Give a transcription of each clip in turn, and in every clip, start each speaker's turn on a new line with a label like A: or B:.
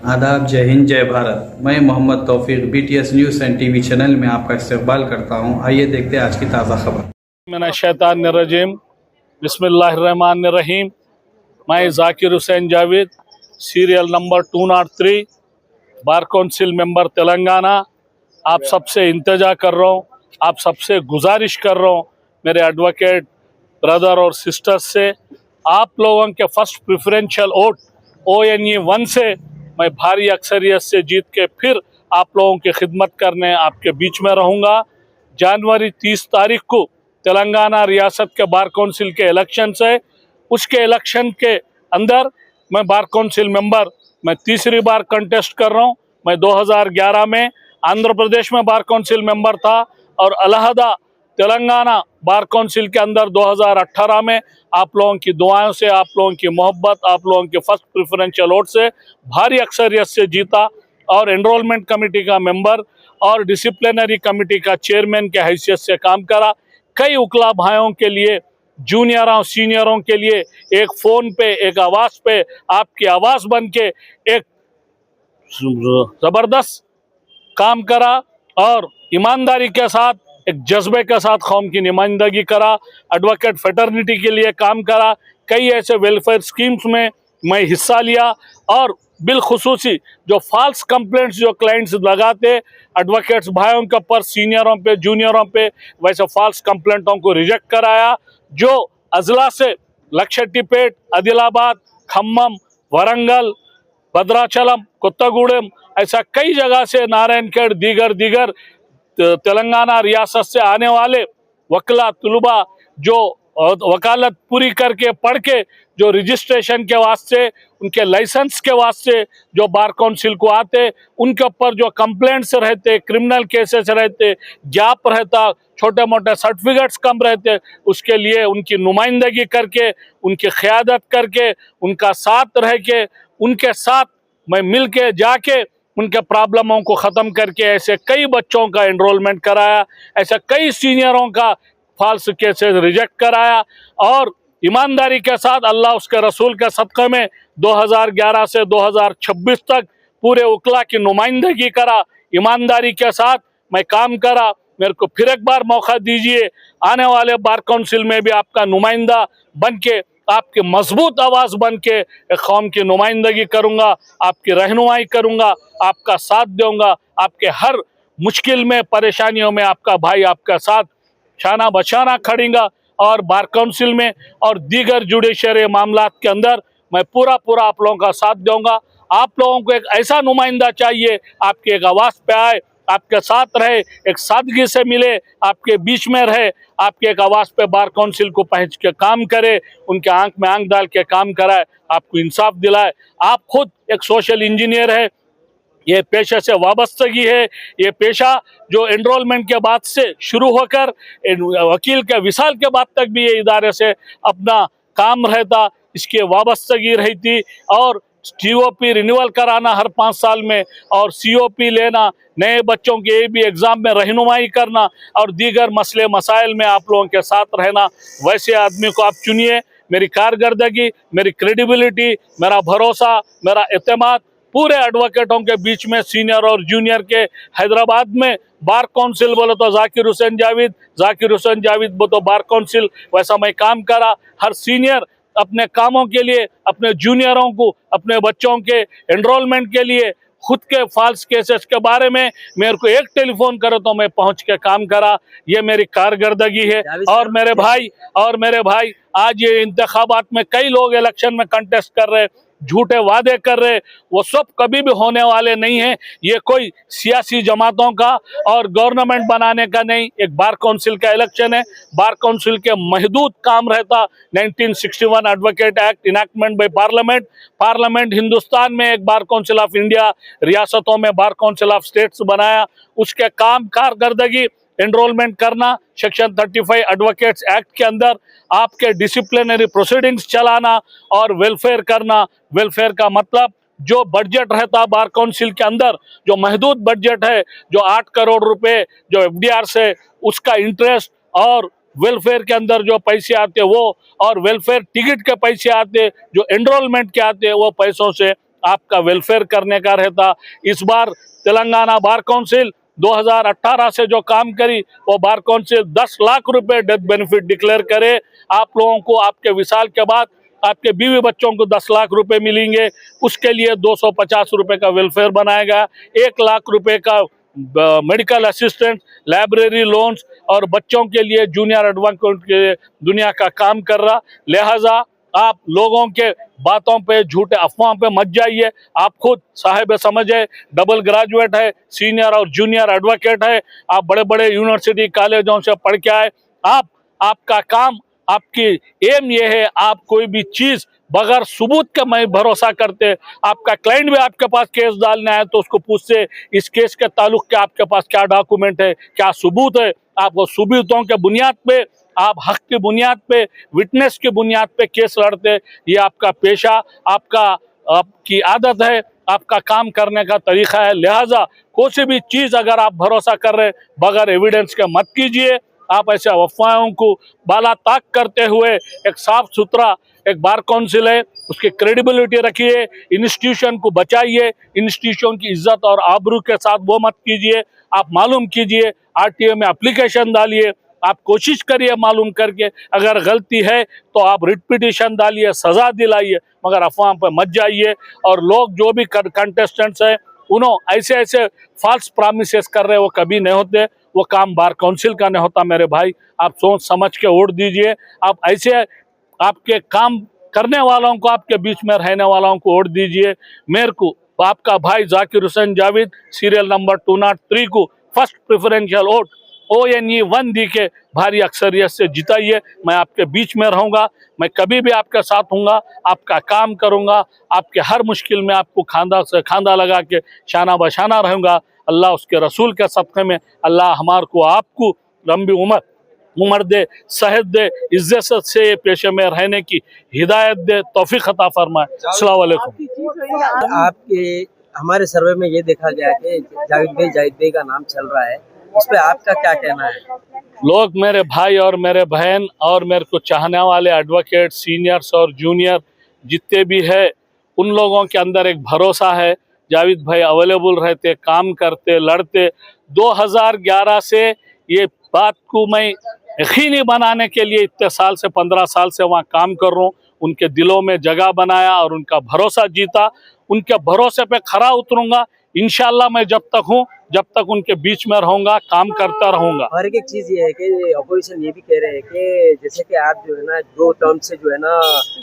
A: आदाब, जय हिंद, जय भारत। मैं मोहम्मद तौफीक BTS news and TV channel में आपका इस्तकबाल करता हूं। आइए देखते हैं आज की ताज़ा खबर।
B: मिनश्शैतानिर्रजीम, बिस्मिल्लाहिर्रहमानिर्रहीम। मैं Zakir Hussain Javed, serial number 203, bar council member Telangana. आप सबसे इंतजा कर रहा हूँ, आप सबसे गुजारिश कर रहा हूँ, मेरे एडवोकेट ब्रदर और सिस्टर्स से, आप लोगों के फर्स्ट प्रेफरेंशियल वोट ONE 1 से मैं भारी अक्सरियत से जीत के फिर आप लोगों की खिदमत करने आपके बीच में रहूँगा। जनवरी 30 तारीख को तेलंगाना रियासत के बार काउंसिल के इलेक्शन है। उसके इलेक्शन के अंदर मैं बार काउंसिल मेंबर मैं तीसरी बार कंटेस्ट कर रहा हूँ। मैं 2011 में आंध्र प्रदेश में बार काउंसिल मेंबर था और अलहदा तेलंगाना बार काउंसिल के अंदर 2018 में आप लोगों की दुआओं से, आप लोगों की मोहब्बत, आप लोगों के फर्स्ट प्रेफरेंशियल वोट से भारी अक्सरियत से जीता और एनरोलमेंट कमेटी का मेंबर और डिसिप्लिनरी कमेटी का चेयरमैन के हैसियत से काम करा। कई उकला भाइयों के लिए, जूनियरों सीनियरों के लिए एक फ़ोन पे, एक आवाज़ पे आपकी आवाज़ बन के एक ज़बरदस्त काम करा और ईमानदारी के साथ, एक जज्बे के साथ कौम की नुमाइंदगी करा। एडवोकेट फेटर्निटी के लिए काम करा। कई ऐसे वेलफेयर स्कीम्स में मैं हिस्सा लिया और बिलखुसूसी जो फॉल्स कंप्लेंट्स जो क्लाइंट्स लगाते एडवोकेट्स भाइयों के ऊपर, सीनियरों पे, जूनियरों पे, वैसे फॉल्स कंप्लेंटों को रिजेक्ट कराया। जो अजला से लक्षट्टीपेट, आदिलाबाद, खम्मम, वरंगल, भद्राचलम, कोत्तागुड़ेम, ऐसा कई जगह से नारायणखेड़, दीगर तेलंगाना रियासत से आने वाले वकला तुलबा जो वकालत पूरी करके पढ़ के जो रजिस्ट्रेशन के वास्ते, उनके लाइसेंस के वास्ते जो बार काउंसिल को आते, उनके ऊपर जो कंप्लेंट्स रहते, क्रिमिनल केसेस रहते, गैप रहता, छोटे मोटे सर्टिफिकेट्स कम रहते, उसके लिए उनकी नुमाइंदगी करके, उनकी क़यादत करके, उनका साथ रह के, उनके साथ मैं मिल के जाके उनके प्रॉब्लमों को ख़त्म करके ऐसे कई बच्चों का एनरोलमेंट कराया, ऐसे कई सीनियरों का फॉल्स केसेस रिजेक्ट कराया और ईमानदारी के साथ अल्लाह उसके रसूल के सदक़े में 2011 से 2026 तक पूरे उकला की नुमाइंदगी करा। ईमानदारी के साथ मैं काम करा। मेरे को फिर एक बार मौका दीजिए, आने वाले बार काउंसिल में भी आपका नुमाइंदा बन के, आपकी मजबूत आवाज़ बन के कौम की नुमाइंदगी करूँगा, आपकी रहनुमाई करूँगा, आपका साथ दूँगा, आपके हर मुश्किल में, परेशानियों में आपका भाई आपका साथ शाना बशाना खड़ेगा और बार काउंसिल में और दीगर जुडिशरी मामलात के अंदर मैं पूरा आप लोगों का साथ दूँगा। आप लोगों को एक ऐसा नुमाइंदा चाहिए, आपकी एक आवाज़ पे आए, आपके साथ रहे, एक सादगी से मिले, आपके बीच में रहे, आपके एक आवाज़ पे बार काउंसिल को पहुँच के काम करे, उनके आंख में आंख डाल के काम कराए, आपको इंसाफ दिलाए। आप खुद एक सोशल इंजीनियर है, ये पेशे से वाबस्तगी है। ये पेशा जो एनरोलमेंट के बाद से शुरू होकर वकील के विसाल के बाद तक भी ये इदारे से अपना काम रहता, इसकी वाबस्तगी रहती और GOP रिन्यूअल कराना हर 5 साल में और COP लेना, नए बच्चों के AB एग्ज़ाम में रहनुमाई करना और दीगर मसले मसाइल में आप लोगों के साथ रहना। वैसे आदमी को आप चुनिए। मेरी कारकर्दगी, मेरी क्रेडिबिलिटी, मेरा भरोसा, मेरा एतमाद पूरे एडवोकेटों के बीच में, सीनियर और जूनियर के, हैदराबाद में बार काउंसिल बोलो तो जाकिर हुसैन जावेद बोलो तो बार काउंसिल, वैसा मैं काम करा। हर सीनियर अपने कामों के लिए, अपने जूनियरों को, अपने बच्चों के एनरोलमेंट के लिए, खुद के फॉल्स केसेस के बारे में मेरे को एक टेलीफोन करो तो मैं पहुंच के काम करा। ये मेरी कारकर्दगी है। और मेरे भाई आज ये इंतखाबात में कई लोग इलेक्शन में कंटेस्ट कर रहे, झूठे वादे कर रहे, वो सब कभी भी होने वाले नहीं हैं। ये कोई सियासी जमातों का और गवर्नमेंट बनाने का नहीं, एक बार काउंसिल का इलेक्शन है। बार काउंसिल के महदूद काम रहता। 1961 advocate act enactment by parliament Hindustan में एक बार काउंसिल ऑफ इंडिया, रियासतों में बार काउंसिल ऑफ स्टेट्स बनाया। उसके काम कारकर्दगी एनरोलमेंट करना, सेक्शन 35 एडवोकेट्स एक्ट के अंदर आपके डिसिप्लिनरी प्रोसीडिंग्स चलाना और वेलफेयर करना। वेलफेयर का मतलब जो बजट रहता बार काउंसिल के अंदर, जो महदूद बजट है, जो 8 करोड़ रुपए जो FDR से उसका इंटरेस्ट और वेलफेयर के अंदर जो पैसे आते वो और वेलफेयर टिकट के पैसे आते, जो एनरोलमेंट के आते, वो पैसों से आपका वेलफेयर करने का रहता। इस बार तेलंगाना बार काउंसिल 2018 से जो काम करी, वो बार काउंसिल 10 लाख रुपए डेथ बेनिफिट डिक्लेयर करे। आप लोगों को आपके विशाल के बाद आपके बीवी बच्चों को 10 लाख रुपए मिलेंगे। उसके लिए 250 रुपए का वेलफेयर बनाएगा, 1 लाख रुपए का मेडिकल असिस्टेंट, लाइब्रेरी लोन्स और बच्चों के लिए जूनियर एडवोकेट के दुनिया का काम कर रहा। लिहाजा आप लोगों के बातों पे, झूठे अफवाहों पे मत जाइए। आप खुद साहिब समझ है, डबल ग्रेजुएट है, सीनियर और जूनियर एडवोकेट है, आप बड़े बड़े यूनिवर्सिटी कॉलेजों से पढ़ के आए। आपका काम, आपकी एम ये है, आप कोई भी चीज बगैर सबूत के मैं भरोसा करते। आपका क्लाइंट भी आपके पास केस डालना है तो उसको पूछते इस केस के ताल्लुक के आपके पास क्या डॉक्यूमेंट है, क्या सबूत है। आपको सबूतों के बुनियाद पे, आप हक की बुनियाद पे, विटनेस की बुनियाद पे केस लड़ते। ये आपका पेशा, आपकी आदत है, आपका काम करने का तरीका है। लिहाजा कोई भी चीज अगर आप भरोसा कर रहे बगैर एविडेंस के मत कीजिए। आप ऐसे अफवाहों को बाला ताक करते हुए एक साफ सुथरा एक बार काउंसिल है, उसकी क्रेडिबिलिटी रखिए, इंस्टीट्यूशन को बचाइए, इंस्टीट्यूशन की इज्जत और आबरू के साथ वो मत कीजिए। आप मालूम कीजिए, आरटीओ में एप्लीकेशन डालिए, आप कोशिश करिए मालूम करके, अगर गलती है तो आप रिट पिटीशन डालिए, सजा दिलाइए, मगर अफवाह पर मत जाइए। और लोग जो भी कंटेस्टेंट्स हैं उन्होंने ऐसे ऐसे फॉल्स प्रॉमिसेस कर रहे, वो कभी नहीं होते। वो काम बार काउंसिल का नहीं होता मेरे भाई। आप सोच समझ के वोट दीजिए। आप ऐसे आपके काम करने वालों को, आपके बीच में रहने वालों को वोट दीजिए। मेरे को आपका भाई जाकिर हुसैन जावेद सीरियल नंबर 203 को फर्स्ट प्रेफरेंशियल वोट ONE 1 दी के भारी अक्सरियत से जिताइए। मैं आपके बीच में रहूँगा, मैं कभी भी आपके साथ हूँगा, आपका काम करूँगा, आपके हर मुश्किल में आपको खांदा से खांदा लगा के शाना बशाना रहूँगा। अल्लाह उसके रसूल के सदक़े में अल्लाह हमार को आपको लंबी उम्र दे, सेहत दे, इज्जत से पेशे में रहने की हिदायत दे, तौफीक अता फरमाए। अस्सलाम वालेकुम।
C: आपके हमारे सर्वे में ये देखा गया कि जावेद भाई का नाम चल रहा है, उस पर आपका क्या कहना है?
B: लोग, मेरे भाई और मेरे बहन और मेरे को चाहने वाले एडवोकेट, सीनियर्स और जूनियर जितने भी है, उन लोगों के अंदर एक भरोसा है। जावेद भाई अवेलेबल रहते, काम करते, लड़ते। 2011 से ये बात को मैं यकीनी बनाने के लिए इतने साल से 15 साल से वहाँ काम कर रहा हूँ। उनके दिलों में जगह बनाया और उनका भरोसा जीता। उनके भरोसे पे खरा उतरूंगा इंशाल्लाह। मैं जब तक हूँ, जब तक उनके बीच में रहूंगा, काम करता रहूंगा।
C: और एक चीज ये है कि अपोजिशन ये भी कह रहे हैं कि जैसे कि आप जो है ना 2 टर्म से जो है ना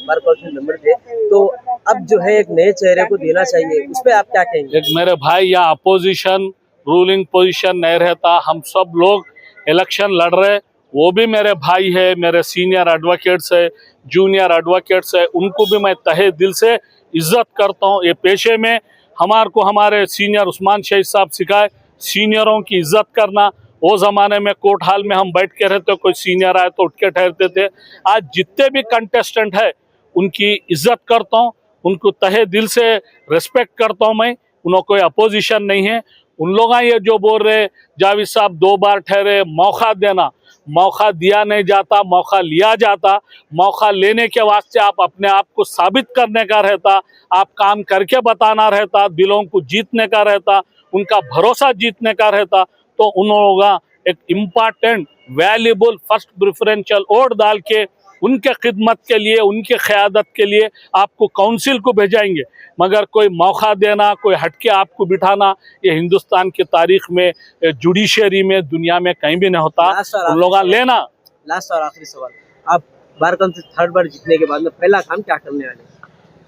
C: बार काउंसिल मेंबर थे, तो अब जो है एक नए चेहरे को देना चाहिए, उस पर आप क्या कहेंगे?
B: एक मेरे भाई, यहाँ अपोजिशन रूलिंग पोजीशन नहीं रहता। हम सब लोग इलेक्शन लड़ रहे, वो भी मेरे भाई है, मेरे सीनियर एडवोकेट्स है, जूनियर एडवोकेट्स है, उनको भी मैं तहे दिल से इज्जत करता हूँ। ये पेशे में हमारे सीनियर उस्मान शहीद साहब सिखाए सीनियरों की इज्जत करना। वो ज़माने में कोर्ट हाल में हम बैठ के रहते, कोई सीनियर आए तो उठ के ठहरते थे। आज जितने भी कंटेस्टेंट है उनकी इज्जत करता हूँ, उनको तहे दिल से रिस्पेक्ट करता हूँ मैं। उन्होंने कोई अपोजिशन नहीं है। उन लोग ये जो बोल रहे जावेद साहब 2 बार ठहरे, मौका देना, मौका दिया नहीं जाता, मौका लिया जाता। मौका लेने के वास्ते आप अपने आप को साबित करने का रहता, आप काम करके बताना रहता, दिलों को जीतने का रहता, उनका भरोसा जीतने का रहता। तो उन लोगों का एक important valuable first preferential vote डाल के उनके खिदमत के लिए, उनके क़यादत के लिए आपको काउंसिल को भेजाएंगे। मगर कोई मौका देना, कोई हटके आपको बिठाना, ये हिंदुस्तान की तारीख में, जुडिशरी में, दुनिया में कहीं भी नहीं होता। उन लोग लेना।
C: लास्ट और आखिरी सवाल, आप बार काउंसिल 3rd बार जीतने के बाद में पहला काम क्या करने वाले?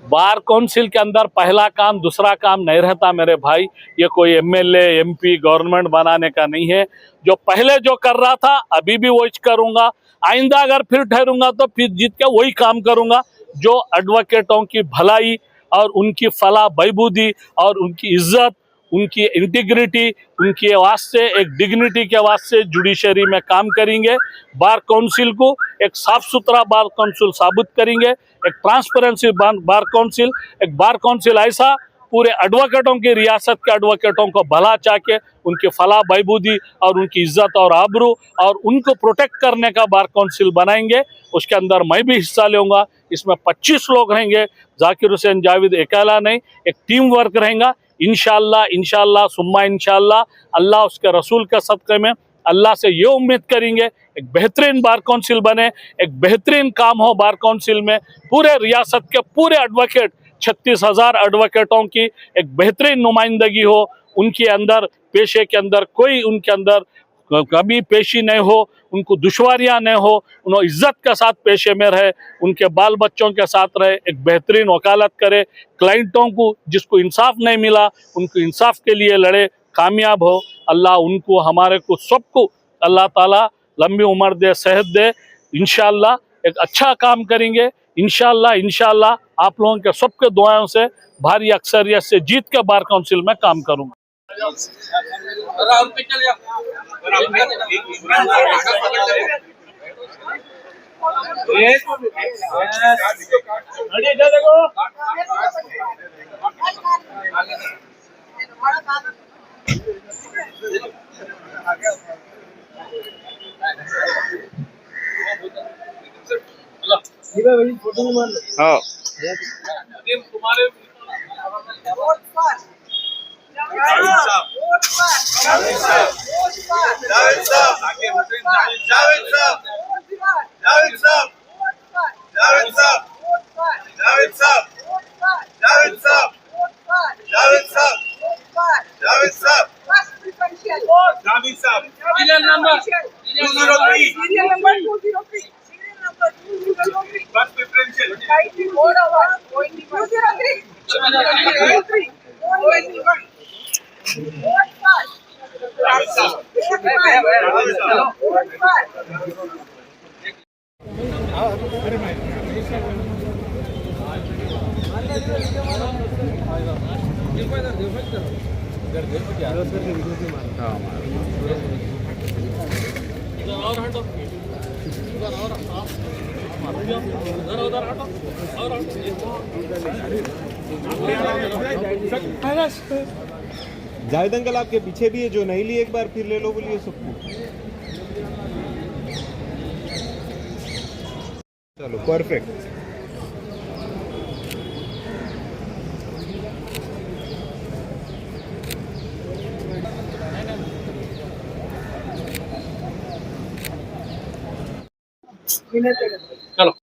B: बार काउंसिल के अंदर पहला काम दूसरा काम नहीं रहता मेरे भाई। ये कोई MLA MP गवर्नमेंट बनाने का नहीं है। जो पहले जो कर रहा था अभी भी वही करूंगा। आइंदा अगर फिर ठहरूंगा तो फिर जीत के वही काम करूंगा, जो एडवोकेटों की भलाई और उनकी फलाह बहबूदी और उनकी इज्जत, उनकी इंटीग्रिटी, उनके वास्ते एक डिग्निटी के वास्ते जुडिशरी में काम करेंगे। बार काउंसिल को एक साफ सुथरा बार काउंसिल साबित करेंगे, एक ट्रांसपेरेंसी बार काउंसिल, एक बार काउंसिल ऐसा पूरे एडवोकेटों की, रियासत के एडवोकेटों को भला चाह के उनकी फलाह बहबूदी और उनकी इज्जत और आबरू और उनको प्रोटेक्ट करने का बार काउंसिल बनाएंगे। उसके अंदर मैं भी हिस्सा लूँगा। इसमें 25 लोग रहेंगे, जाकिर हुसैन जावेद अकेला नहीं, एक टीम वर्क रहेगा। इंशाल्लाह सुम्मा इंशाल्लाह अल्लाह उसके रसूल के सदक़े में अल्लाह से ये उम्मीद करेंगे एक बेहतरीन बार काउंसिल बने, एक बेहतरीन काम हो बार काउंसिल में। पूरे रियासत के पूरे एडवोकेट 36,000 एडवोकेटों की एक बेहतरीन नुमाइंदगी हो, उनके अंदर पेशे के अंदर कोई उनके अंदर कमी पेशी नहीं हो, उनको दुश्वारियां नहीं हो, उन्होंने इज्जत के साथ पेशे में रहे, उनके बाल बच्चों के साथ रहे, एक बेहतरीन वकालत करे, क्लाइंटों को जिसको इंसाफ नहीं मिला उनको इंसाफ के लिए लड़े, कामयाब हो। अल्लाह उनको, हमारे को, सबको अल्लाह ताला लंबी उम्र दे, सेहत दे। इंशाल्लाह एक अच्छा काम करेंगे। इंशाल्लाह आप लोगों के सबके दुआओं से भारी अक्सरियत से जीत के बार काउंसिल में काम करूंगा।
D: हाँ जावेद अंकल आपके पीछे भी है, जो नहीं लिए एक बार फिर ले लो बोलिए सबको। चलो परफेक्ट।
B: चलो।